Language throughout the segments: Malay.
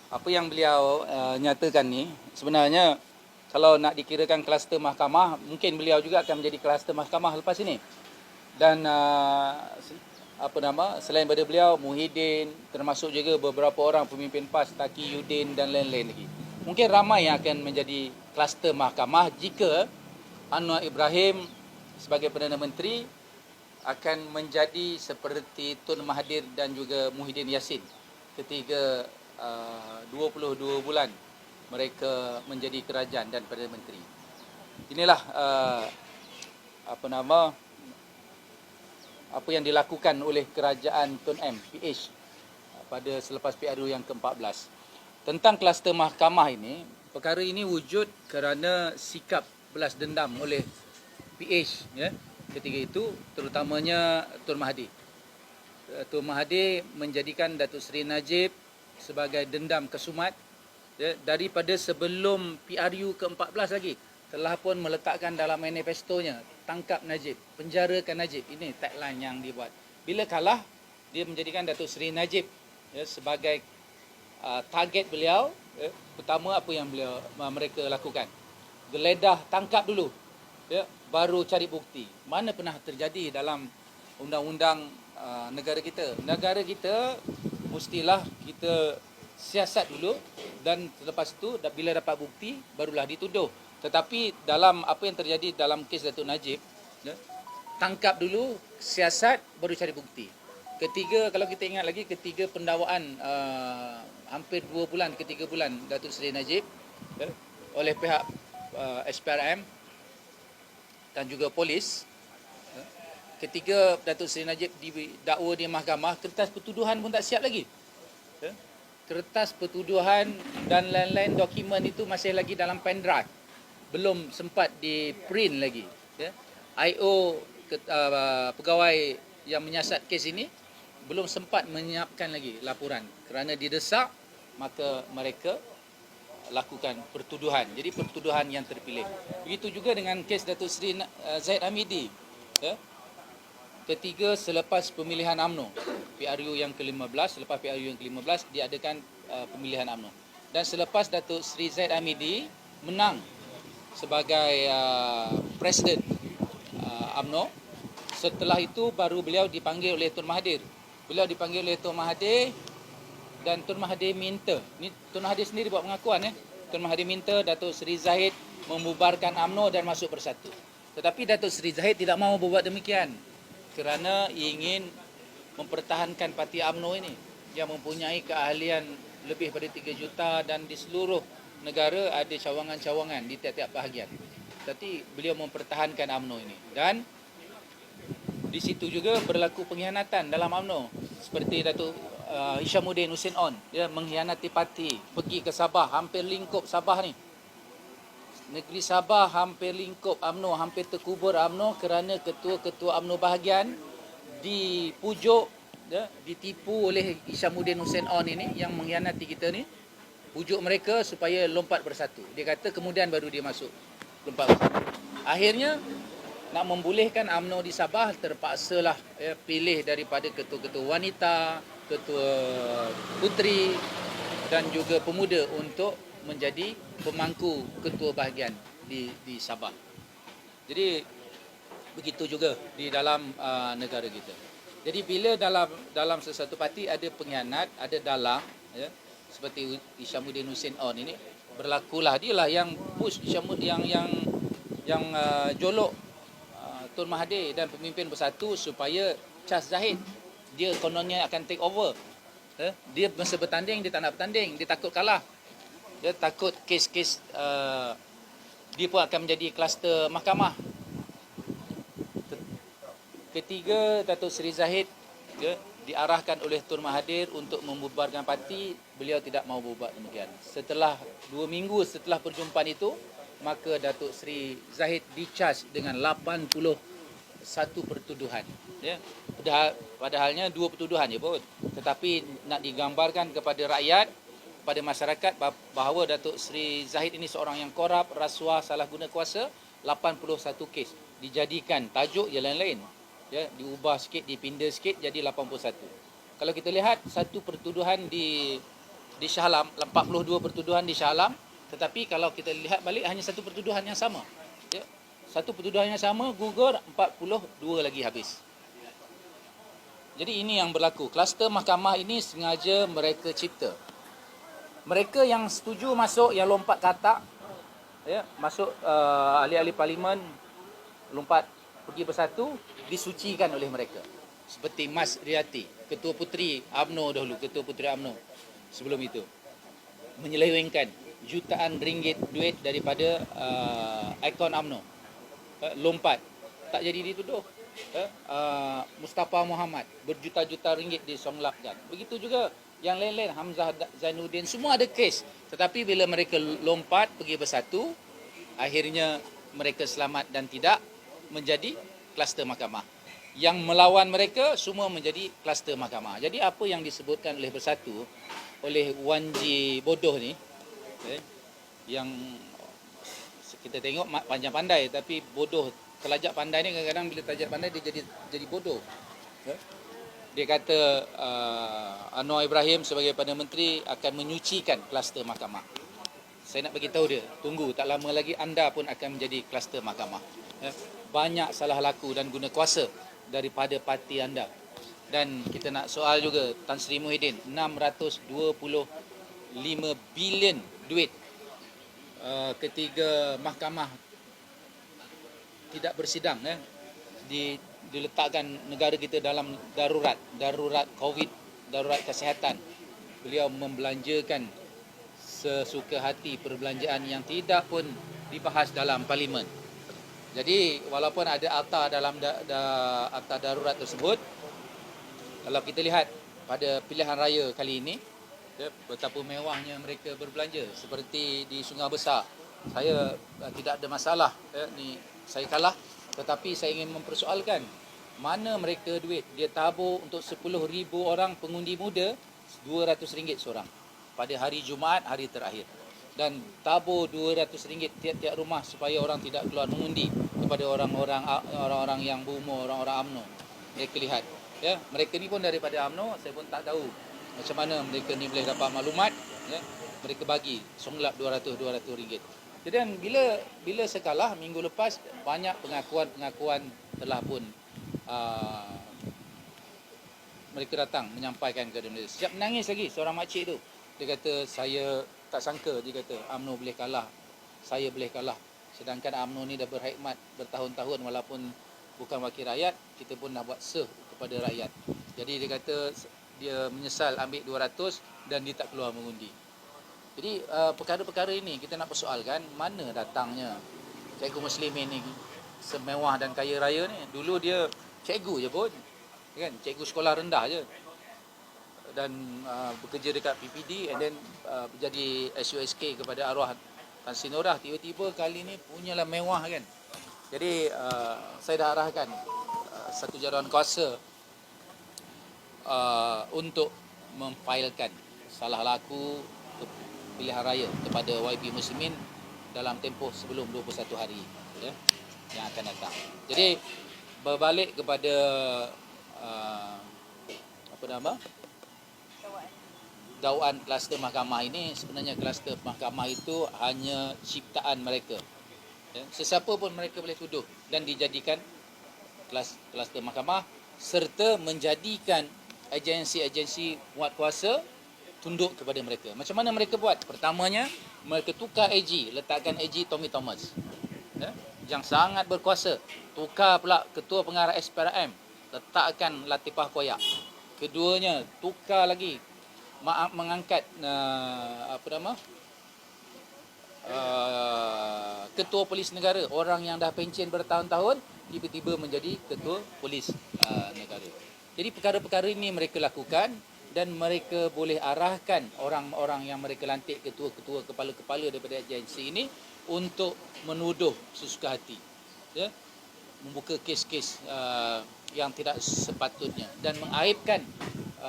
apa yang beliau nyatakan ni sebenarnya kalau nak dikirakan kluster mahkamah, mungkin beliau juga akan menjadi kluster mahkamah lepas ini. Dan selain daripada beliau, Muhyiddin, termasuk juga beberapa orang pemimpin PAS, Taki Yudin dan lain-lain lagi. Mungkin ramai yang akan menjadi kluster mahkamah jika Anwar Ibrahim sebagai Perdana Menteri akan menjadi seperti Tun Mahathir dan juga Muhyiddin Yassin ketika 22 bulan mereka menjadi kerajaan dan Perdana Menteri. Inilah apa yang dilakukan oleh kerajaan Tun M, PH, pada selepas PRU yang ke-14. Tentang kluster mahkamah ini, perkara ini wujud kerana sikap belas dendam oleh PH ketika itu, terutamanya Tun Mahathir. Tun Mahathir menjadikan Datuk Seri Najib sebagai dendam kesumat daripada sebelum PRU ke-14 lagi. Telah pun meletakkan dalam manifestonya, tangkap Najib, penjarakan Najib. Ini tagline yang dibuat. Bila kalah, dia menjadikan Datuk Seri Najib sebagai target beliau. Pertama apa yang mereka lakukan, geledah, tangkap dulu, baru cari bukti. Mana pernah terjadi dalam undang-undang negara kita. Negara kita mestilah kita siasat dulu, dan selepas itu bila dapat bukti barulah dituduh. Tetapi dalam apa yang terjadi dalam kes Datuk Najib, tangkap dulu, siasat, baru cari bukti. Ketiga, kalau kita ingat lagi, ketiga pendakwaan hampir 2 bulan ke 3 bulan Datuk Seri Najib oleh pihak SPRM dan juga polis. Ketika Datuk Seri Najib didakwa di mahkamah, kertas pertuduhan pun tak siap lagi. Kertas pertuduhan dan lain-lain dokumen itu masih lagi dalam pen drive, belum sempat di print lagi. IO pegawai yang menyiasat kes ini belum sempat menyiapkan lagi laporan. Kerana didesak, maka mereka lakukan pertuduhan. Jadi pertuduhan yang terpilih. Begitu juga dengan kes Datuk Seri Zahid Hamidi. Ketiga selepas pemilihan UMNO, PRU yang ke-15, selepas PRU yang ke-15 diadakan pemilihan UMNO. Dan selepas Datuk Seri Zahid Hamidi menang sebagai Presiden UMNO, setelah itu baru beliau dipanggil oleh Tun Mahathir. Beliau dipanggil oleh Tun Mahathir dan Tun Mahathir minta, ni Tun Mahathir sendiri buat pengakuan, Tun Mahathir minta Datuk Seri Zahid membubarkan UMNO dan masuk Bersatu. Tetapi Datuk Seri Zahid tidak mahu berbuat demikian kerana ingin mempertahankan parti UMNO ini yang mempunyai keahlian lebih pada 3 juta dan di seluruh negara ada cawangan-cawangan di tiap-tiap bahagian. Tapi beliau mempertahankan UMNO ini, dan di situ juga berlaku pengkhianatan dalam UMNO. Seperti Datuk Hishamuddin Hussein On, dia mengkhianati parti, pergi ke Sabah, hampir lingkup Sabah ni. Negeri Sabah hampir lingkup UMNO, hampir terkubur UMNO kerana ketua-ketua UMNO bahagian dipujuk, ditipu oleh Hishamuddin Hussein On ini yang mengkhianati kita ni. Pujuk mereka supaya lompat bersatu. Dia kata kemudian baru dia masuk lompat bersatu. Akhirnya nak membolehkan UMNO di Sabah, terpaksalah pilih daripada ketua-ketua wanita, ketua puteri dan juga pemuda untuk menjadi pemangku ketua bahagian di Sabah. Jadi begitu juga di dalam negara kita. Jadi bila dalam sesuatu parti ada pengkhianat, ada dalang, seperti Hishamuddin Hussein On ini, berlakulah dialah yang push Hishamuddin yang jolok Tun Mahathir dan pemimpin Bersatu supaya Charles Zahid, dia kononnya akan take over. Dia masa bertanding, dia tak nak bertanding, dia takut kalah. Dia takut kes-kes dia pun akan menjadi kluster mahkamah. Ketiga, Datuk Seri Zahid diarahkan oleh Tun Mahathir untuk membubarkan parti. Beliau tidak mahu berbuat demikian. Setelah 2 minggu setelah perjumpaan itu, maka Datuk Seri Zahid di-charge dengan 81 pertuduhan. Padahalnya 2 pertuduhan je pun. Tetapi nak digambarkan kepada rakyat, kepada masyarakat bahawa Datuk Seri Zahid ini seorang yang korup, rasuah, salah guna kuasa. 81 kes. Dijadikan tajuk yang lain-lain. Diubah sikit, dipindah sikit jadi 81. Kalau kita lihat, satu pertuduhan di Shah Alam, 42 pertuduhan di Shah Alam, tetapi kalau kita lihat balik hanya satu pertuduhan yang sama. Ya. Satu pertuduhan yang sama gugur, 42 lagi habis. Jadi ini yang berlaku. Kluster mahkamah ini sengaja mereka cipta. Mereka yang setuju masuk, yang lompat katak, ya, masuk ahli-ahli parlimen, lompat pergi bersatu, disucikan oleh mereka. Seperti Mas Riyati, Ketua Puteri UMNO dahulu, Ketua Puteri UMNO sebelum itu. Menyelewengkan jutaan ringgit duit daripada akaun UMNO. Lompat, tak jadi dituduh. Mustafa Muhammad, berjuta-juta ringgit disonglapkan. Begitu juga yang lain-lain, Hamzah Zainuddin, semua ada kes. Tetapi bila mereka lompat pergi bersatu, akhirnya mereka selamat dan tidak menjadi kluster mahkamah. Yang melawan mereka semua menjadi kluster mahkamah. Jadi apa yang disebutkan oleh bersatu oleh Wan Ji bodoh ni, yang kita tengok panjang pandai tapi bodoh, telajak pandai ni kadang-kadang bila telajak pandai dia jadi bodoh. Dia kata Anwar Ibrahim sebagai Perdana Menteri akan menyucikan kluster mahkamah. Saya nak bagi tahu dia, tunggu tak lama lagi anda pun akan menjadi kluster mahkamah. Banyak salah laku dan guna kuasa daripada parti anda. Dan kita nak soal juga Tan Sri Muhyiddin, 625 bilion duit ketiga mahkamah tidak bersidang, diletakkan negara kita dalam darurat COVID, darurat kesihatan. Beliau membelanjakan sesuka hati perbelanjaan yang tidak pun dibahas dalam parlimen. Jadi walaupun ada akta dalam akta darurat tersebut, kalau kita lihat pada pilihan raya kali ini, betapa mewahnya mereka berbelanja. Seperti di Sungai Besar, saya tidak ada masalah, ni saya kalah, tetapi saya ingin mempersoalkan mana mereka duit. Dia tabur untuk 10,000 orang pengundi muda RM200 seorang pada hari Jumaat, hari terakhir. Dan tabur RM200 tiap-tiap rumah supaya orang tidak keluar mengundi kepada orang-orang yang berumur, orang-orang UMNO. Mereka lihat, ya, mereka ni pun daripada UMNO, saya pun tak tahu macam mana mereka ni boleh dapat maklumat, ya. Mereka bagi songlap RM200. Jadi bila saya kalah minggu lepas, banyak pengakuan telah pun mereka datang menyampaikan kepada mereka. Siap menangis lagi seorang makcik tu. Dia kata, saya tak sangka, dia kata UMNO boleh kalah, saya boleh kalah. Sedangkan UMNO ni dah berkhidmat bertahun-tahun, walaupun bukan wakil rakyat, kita pun dah buat serve kepada rakyat. Jadi dia kata dia menyesal ambil 200 dan dia tak keluar mengundi. Jadi perkara-perkara ini kita nak persoalkan mana datangnya Cikgu Muslimin ni semewah dan kaya raya ni. Dulu dia cikgu je pun, kan, cikgu sekolah rendah je, dan bekerja dekat PPD, and then jadi SUSK kepada arwah Tan Sri Norah. Tiba-tiba kali ni punyalah mewah, kan. Jadi saya dah arahkan satu jadual kuasa untuk memfailkan salah laku pilihan raya kepada YB Muslimin dalam tempoh sebelum 21 hari, ya, yang akan datang. Jadi berbalik kepada dakwaan kluster mahkamah ini, sebenarnya kluster mahkamah itu hanya ciptaan mereka, ya. Sesiapa pun mereka boleh tuduh dan dijadikan kluster mahkamah, serta menjadikan agensi-agensi muat kuasa tunduk kepada mereka. Macam mana mereka buat? Pertamanya, mereka tukar AG, letakkan AG Tommy Thomas, ya, yang sangat berkuasa. Tukar pula ketua pengarah SPRM, letakkan Latifah Koyak. Keduanya tukar lagi, mengangkat ketua polis negara, orang yang dah pencen bertahun-tahun tiba-tiba menjadi ketua polis negara. Jadi perkara-perkara ini mereka lakukan, dan mereka boleh arahkan orang-orang yang mereka lantik, ketua-ketua, kepala-kepala daripada agensi ini, untuk menuduh sesuka hati, ya, membuka kes-kes yang tidak sepatutnya, dan mengaibkan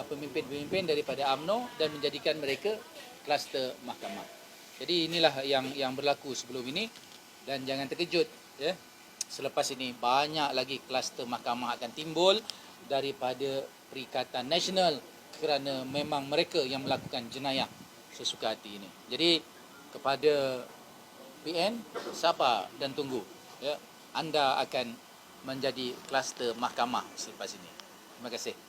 pemimpin-pemimpin daripada UMNO dan menjadikan mereka kluster mahkamah. Jadi inilah yang berlaku sebelum ini, dan jangan terkejut, ya, selepas ini banyak lagi kluster mahkamah akan timbul daripada Perikatan Nasional, kerana memang mereka yang melakukan jenayah sesuka hati ini. Jadi kepada PN, sabar dan tunggu. Ya, anda akan menjadi kluster mahkamah selepas ini. Terima kasih.